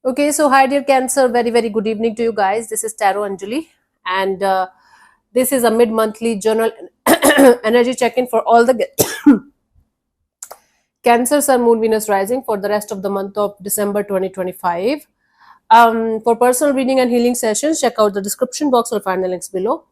Okay, so hi dear Cancer, very very good evening to you guys. This is Tarot Anjali, and this is a mid-monthly journal energy check-in for all the Cancer Sun Moon Venus rising for the rest of the month of December 2025. For personal reading and healing sessions, check out the description box or find the links below.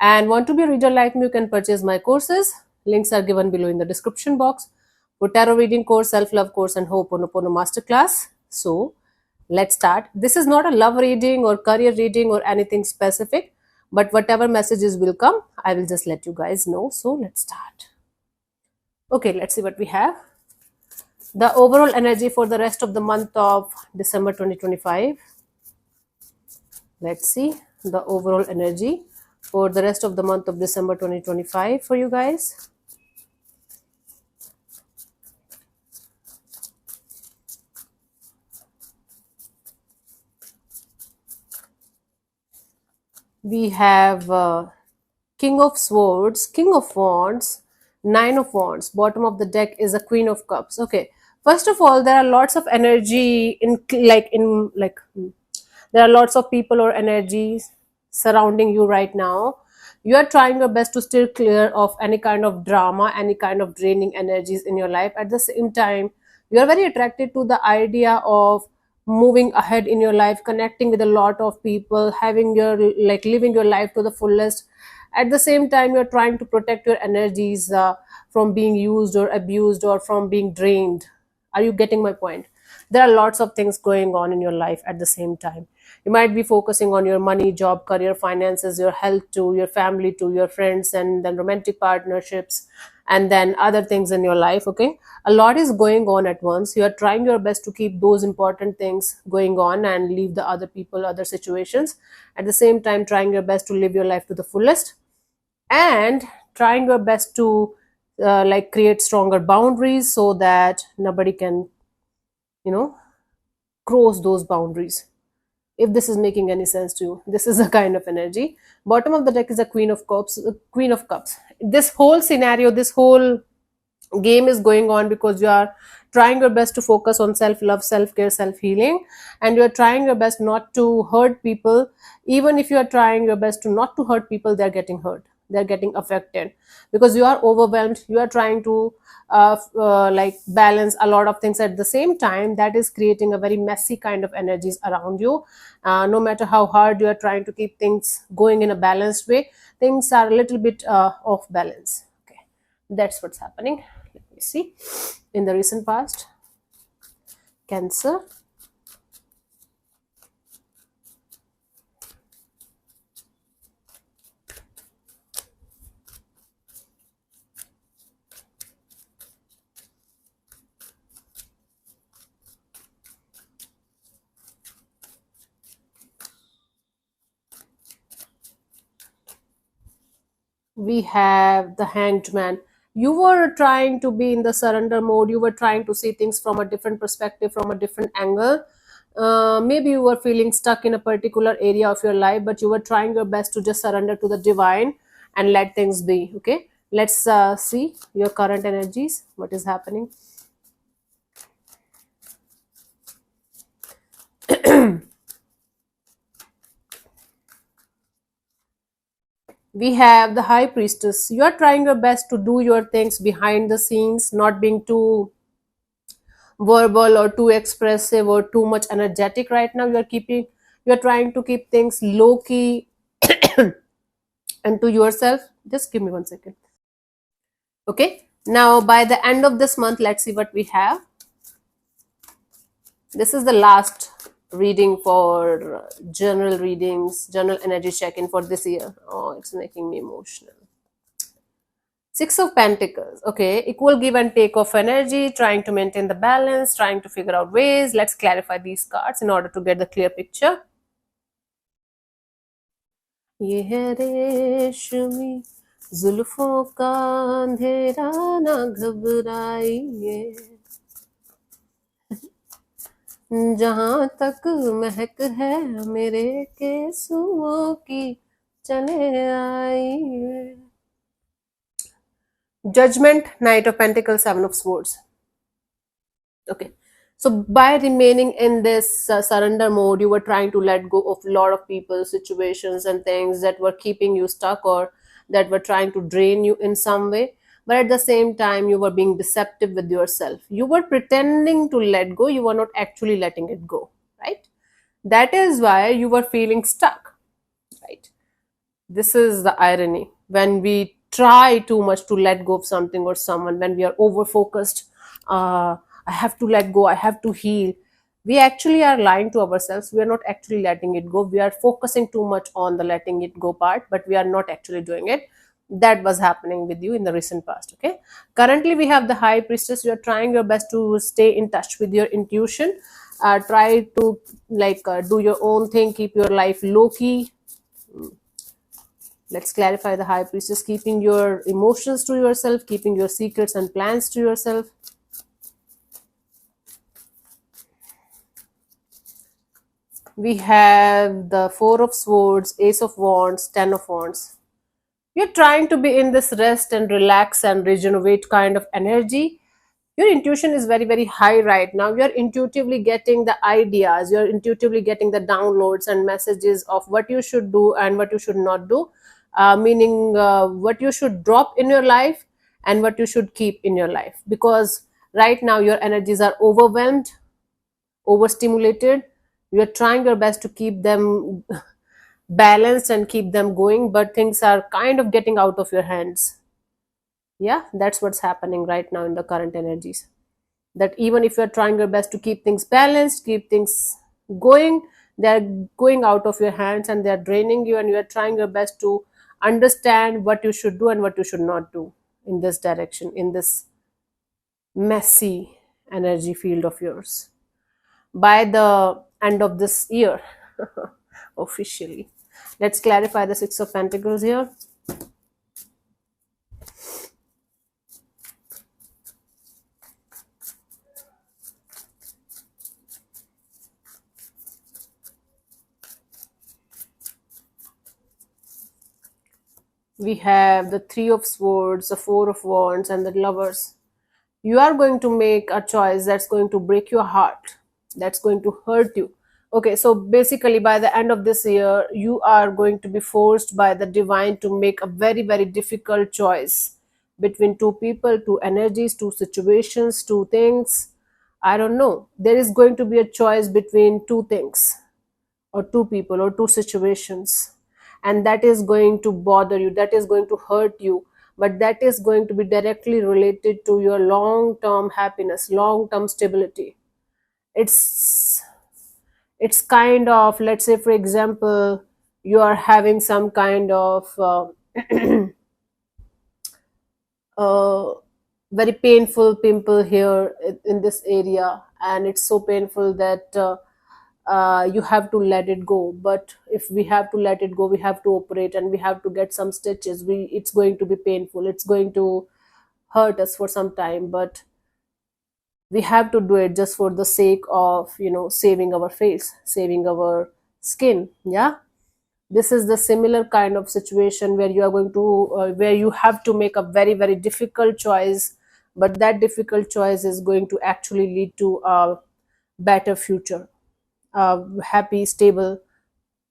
And want to be a reader like me, you can purchase my courses. Links are given below in the description box for tarot reading course, self-love course, and Ho'oponopono masterclass. So let's start. This is not a love reading or career reading or anything specific, but whatever messages will come, I will just let you guys know. So let's start. Okay, let's see what we have. The overall energy for the rest of the month of December 2025. Let's see the overall energy for the rest of the month of December 2025 for you guys. We have King of Swords, King of Wands, Nine of Wands. Bottom of the deck is a Queen of Cups. Okay. First of all, there are lots of energy there are lots of people or energies surrounding you right now. You are trying your best to steer clear of any kind of drama, any kind of draining energies in your life. At the same time, you are very attracted to the idea of moving ahead in your life, connecting with a lot of people, having your living your life to the fullest. At the same time, you're trying to protect your energies from being used or abused or from being drained. Are you getting my point? There are lots of things going on in your life at the same time. You might be focusing on your money, job, career, finances, your health too, your family too, your friends, and then romantic partnerships, and then other things in your life. Okay, a lot is going on at once. You are trying your best to keep those important things going on and leave the other people, other situations. At the same time, trying your best to live your life to the fullest, and trying your best to create stronger boundaries so that nobody can, you know, cross those boundaries. If this is making any sense to you, this is a kind of energy. Bottom of the deck is a Queen of Cups. This whole scenario, this whole game is going on because you are trying your best to focus on self love, self care, self healing, and you are trying your best not to hurt people. Even if you are trying your best to not to hurt people, they are getting hurt, they are getting affected because you are overwhelmed. You are trying to balance a lot of things at the same time. That is creating a very messy kind of energies around you. No matter how hard you are trying to keep things going in a balanced way, things are a little bit off balance. Okay, that's what's happening. Let me see. In the recent past, Cancer. We have the Hanged Man. You were trying to be in the surrender mode. You were trying to see things from a different perspective, from a different angle. Maybe you were feeling stuck in a particular area of your life, but you were trying your best to just surrender to the divine and let things be. Okay, let's see your current energies. What is happening? We have the High Priestess. You are trying your best to do your things behind the scenes, not being too verbal or too expressive or too much energetic right now. You're trying to keep things low key and to yourself. Just give me 1 second. Okay, now by the end of this month, let's see what we have. This is the last reading for journal readings, journal energy check-in for this year. Oh, it's making me emotional. Six of Pentacles. Okay, equal give and take of energy, trying to maintain the balance, trying to figure out ways. Let's clarify these cards in order to get the clear picture. ये है रेशमी जुल्फों का अंधेरा, ना घबराइए, जहाँ तक महक है मेरे केसुओं की, चले आइए. Judgment, Knight of Pentacles, Seven of Swords. Okay, So by remaining in this surrender mode, you were trying to let go of a lot of people, situations, and things that were keeping you stuck or that were trying to drain you in some way. But at the same time, you were being deceptive with yourself. You were pretending to let go, you were not actually letting it go, right? That is why you were feeling stuck, right? This is the irony. When we try too much to let go of something or someone, when we are over focused, I have to let go, I have to heal, we actually are lying to ourselves. We are not actually letting it go. We are focusing too much on the letting it go part, but we are not actually doing it. That was happening with you in the recent past. Okay, currently we have the high priestess. You are trying your best to stay in touch with your intuition. Try to do your own thing, keep your life low key. Let's clarify the high priestess: keeping your emotions to yourself, keeping your secrets and plans to yourself. We have the four of swords, ace of wands, 10 of wands. You're trying to be in this rest and relax and regenerate kind of energy. Your intuition is very, very high right now. You're intuitively getting the ideas, you're intuitively getting the downloads and messages of what you should do and what you should not do, meaning what you should drop in your life and what you should keep in your life. Because right now your energies are overwhelmed, overstimulated. You're trying your best to keep them balanced and keep them going, but things are kind of getting out of your hands. Yeah, that's what's happening right now in the current energies. That even if you're trying your best to keep things balanced, keep things going, they're going out of your hands and they're draining you, and you're trying your best to understand what you should do and what you should not do in this direction, in this messy energy field of yours. By the end of this year, officially. Let's clarify the Six of Pentacles here. We have the Three of Swords, the Four of Wands, and the Lovers. You are going to make a choice that's going to break your heart, that's going to hurt you. Okay, so basically by the end of this year, you are going to be forced by the divine to make a very, very difficult choice between two people, two energies, two situations, two things. I don't know. There is going to be a choice between two things or two people or two situations, and that is going to bother you, that is going to hurt you, but that is going to be directly related to your long term happiness, long term stability. it's it's kind of, let's say for example, you are having some kind of uh, very painful pimple here in this area, and it's so painful that you have to let it go. But if we have to let it go, we have to operate and we have to get some stitches. It's going to be painful, it's going to hurt us for some time, but we have to do it just for the sake of, saving our face, saving our skin. Yeah, this is the similar kind of situation where you are going to where you have to make a very, very difficult choice, but that difficult choice is going to actually lead to a better future, a happy, stable,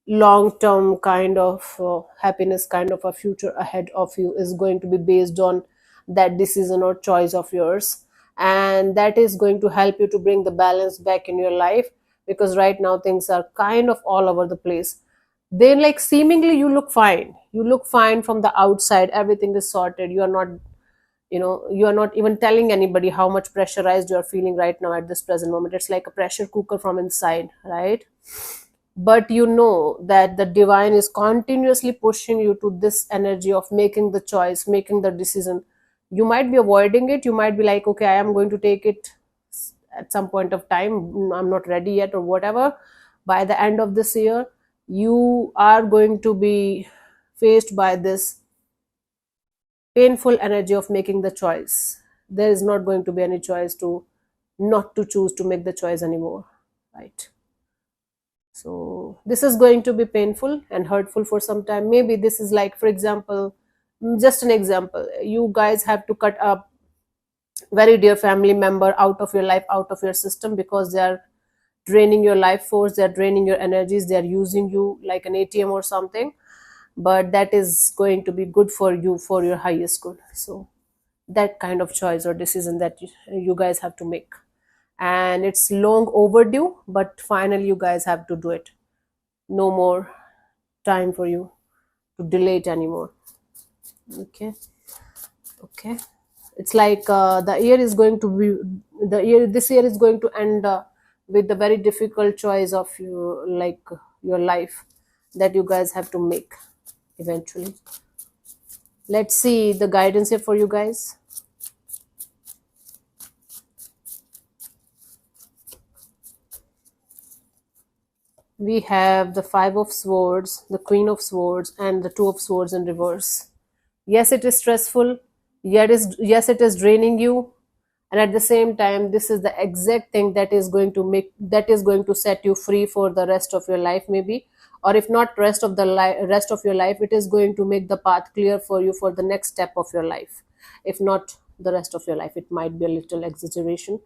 long term kind of happiness, kind of a future ahead of you is going to be based on that decision or choice of yours. And that is going to help you to bring the balance back in your life, because right now things are kind of all over the place. Then, like, seemingly you look fine, you look fine from the outside, everything is sorted, you are not, you are not even telling anybody how much pressurized you are feeling right now at this present moment. It's like a pressure cooker from inside, right? But you know that the divine is continuously pushing you to this energy of making the choice, making the decision. You might be avoiding it, you might be like, okay, I am going to take it at some point of time, I'm not ready yet or whatever. By the end of this year, you are going to be faced by this painful energy of making the choice. There is not going to be any choice to not to choose to make the choice anymore, right? So this is going to be painful and hurtful for some time. Maybe this is like, for example, just an example, you guys have to cut up very dear family member out of your life, out of your system, because they are draining your life force, they are draining your energies, they are using you like an ATM or something. But that is going to be good for you, for your highest good. So that kind of choice or decision that you guys have to make, and it's long overdue, but finally you guys have to do it. No more time for you to delay it anymore. Okay. Okay. It's like the year is going to be, the year, this year is going to end with the very difficult choice of you, like your life, that you guys have to make eventually. Let's see the guidance here for you guys. We have the Five of Swords, the Queen of Swords, and the Two of Swords in reverse. Yes, it is stressful. Yes, it is draining you, and at the same time, this is the exact thing that is going to make, that is going to set you free for the rest of your life, maybe, or if not rest of your life, it is going to make the path clear for you for the next step of your life. If not the rest of your life, it might be a little exaggeration,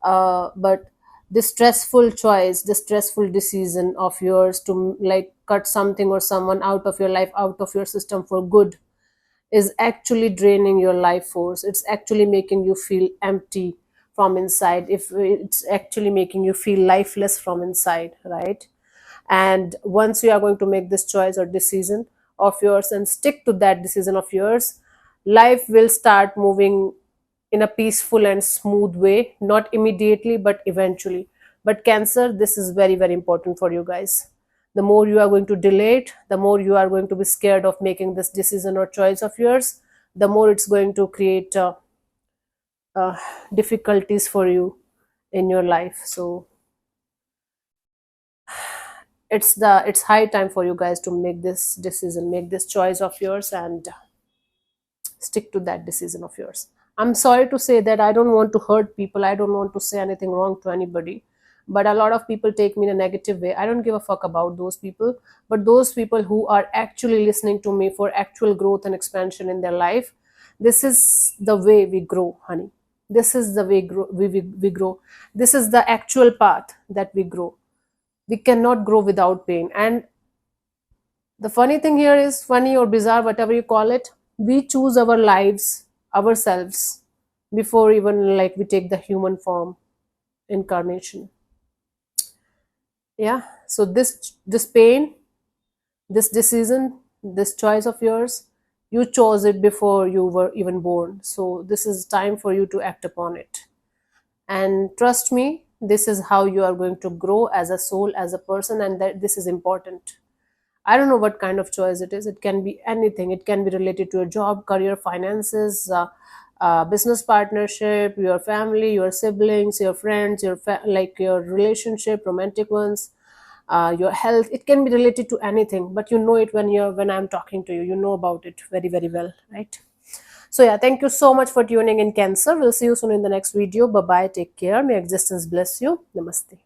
but this stressful choice, this stressful decision of yours to like cut something or someone out of your life, out of your system for good, is actually draining your life force. It's actually making you feel empty from inside, if it's actually making you feel lifeless from inside, right? And once you are going to make this choice or decision of yours and stick to that decision of yours, life will start moving in a peaceful and smooth way, not immediately but eventually. But Cancer, this is very very important for you guys. The more you are going to delay it, the more you are going to be scared of making this decision or choice of yours, the more it's going to create uh, difficulties for you in your life. So it's high time for you guys to make this decision, make this choice of yours, and stick to that decision of yours. I'm sorry to say that I don't want to hurt people, I don't want to say anything wrong to anybody, but a lot of people take me in a negative way. I don't give a fuck about those people, but those people who are actually listening to me for actual growth and expansion in their life, this is the way we grow, honey. This is the way we grow. This is the actual path that we grow. We cannot grow without pain. And the funny thing here is, funny or bizarre, whatever you call it, we choose our lives ourselves before even like we take the human form incarnation. Yeah. So this pain, this decision, this choice of yours, you chose it before you were even born. So this is time for you to act upon it. And trust me, this is how you are going to grow as a soul, as a person, and that this is important. I don't know what kind of choice it is. It can be anything. It can be related to your job, career, finances, business partnership, your family, your siblings, your friends, like your relationship, romantic ones, your health. It can be related to anything, but you know it when I'm talking to you. You know about it very very well, right? So yeah, thank you so much for tuning in, Cancer. We'll see you soon in the next video. Bye bye. Take care. May existence bless you. Namaste.